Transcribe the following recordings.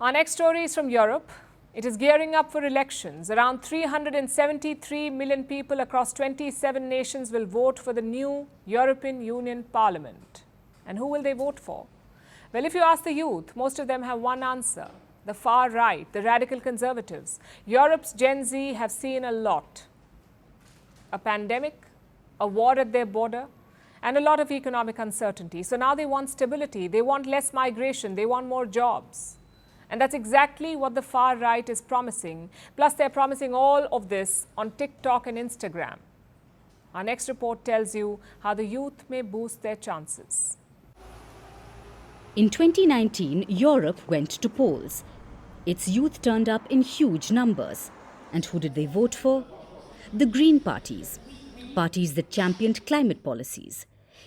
Our next story is from Europe. It is gearing up for elections. Around 373 million people across 27 nations will vote for the new European Union Parliament. And who will they vote for? Well, if you ask the youth, most of them have one answer: the far right, the radical conservatives. Europe's Gen Z have seen a lot. A pandemic, a war at their border, and a lot of economic uncertainty. So now they want stability, they want less migration, they want more jobs. And that's exactly what the far right is promising. Plus, they're promising all of this on TikTok and Instagram. Our next report tells you how the youth may boost their chances. In 2019, Europe went to polls. Its youth turned up in huge numbers. And who did they vote for? The Green parties. Parties that championed climate policies.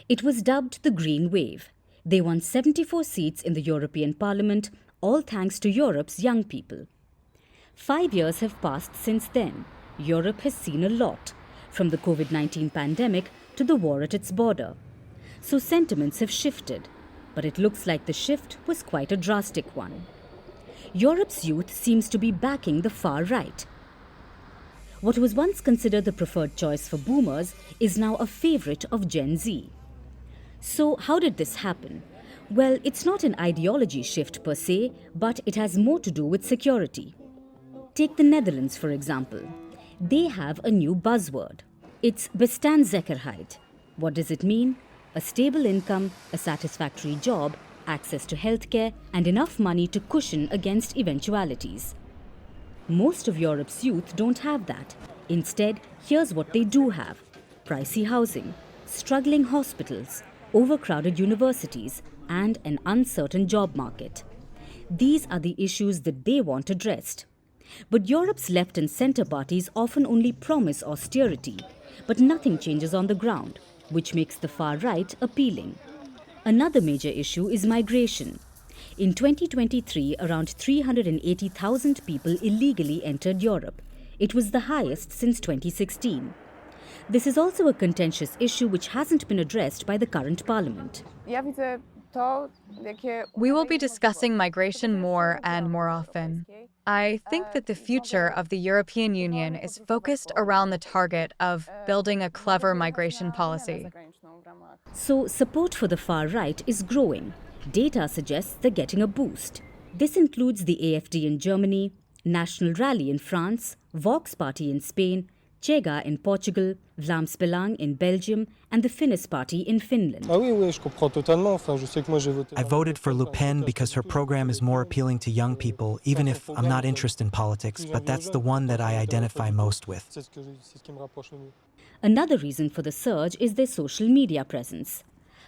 It was dubbed the Green Wave. They won 74 seats in the European Parliament, all thanks to Europe's young people. 5 years have passed since then. Europe has seen a lot, from the COVID-19 pandemic to the war at its border. So sentiments have shifted, but it looks like the shift was quite a drastic one. Europe's youth seems to be backing the far right. What was once considered the preferred choice for boomers is now a favorite of Gen Z. So how did this happen? Well, it's not an ideology shift per se, but it has more to do with security. Take the Netherlands, for example. They have a new buzzword. It's bestaanszekerheid. What does it mean? A stable income, a satisfactory job, access to healthcare, and enough money to cushion against eventualities. Most of Europe's youth don't have that. Instead, here's what they do have: pricey housing, struggling hospitals, overcrowded universities, and an uncertain job market. These are the issues that they want addressed. But Europe's left and centre parties often only promise austerity, but nothing changes on the ground, which makes the far right appealing. Another major issue is migration. In 2023, around 380,000 people illegally entered Europe. It was the highest since 2016. This is also a contentious issue which hasn't been addressed by the current parliament. We will be discussing migration more and more often. I think that the future of the European Union is focused around the target of building a clever migration policy. So support for the far right is growing. Data suggests they're getting a boost. This includes the AfD in Germany, National Rally in France, Vox Party in Spain, Chega in Portugal, Vlaams Belang in Belgium, and the Finnish Party in Finland. I voted for Le Pen because her program is more appealing to young people, even if I'm not interested in politics, but that's the one that I identify most with. Another reason for the surge is their social media presence.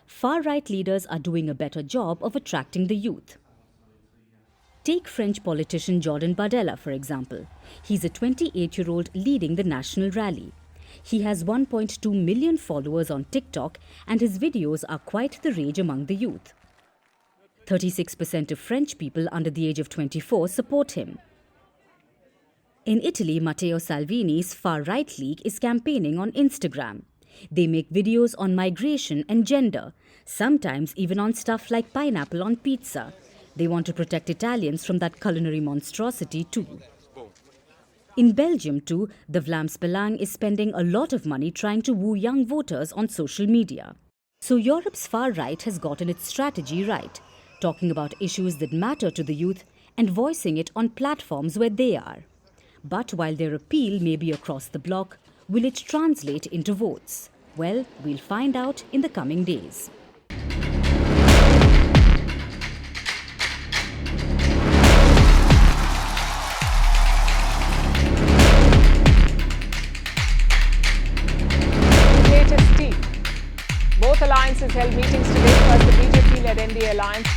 Far-right leaders are doing a better job of attracting the youth. Take French politician Jordan Bardella, for example. He's a 28-year-old leading the National Rally. He has 1.2 million followers on TikTok, and his videos are quite the rage among the youth. 36% of French people under the age of 24 support him. In Italy, Matteo Salvini's far-right league is campaigning on Instagram. They make videos on migration and gender, sometimes even on stuff like pineapple on pizza. They want to protect Italians from that culinary monstrosity too. In Belgium too, the Vlaams Belang is spending a lot of money trying to woo young voters on social media. So Europe's far right has gotten its strategy right, talking about issues that matter to the youth and voicing it on platforms where they are. But while their appeal may be across the bloc, will it translate into votes? Well, we'll find out in the coming days. Both alliances held meetings today. First, the BJP-led NDA alliance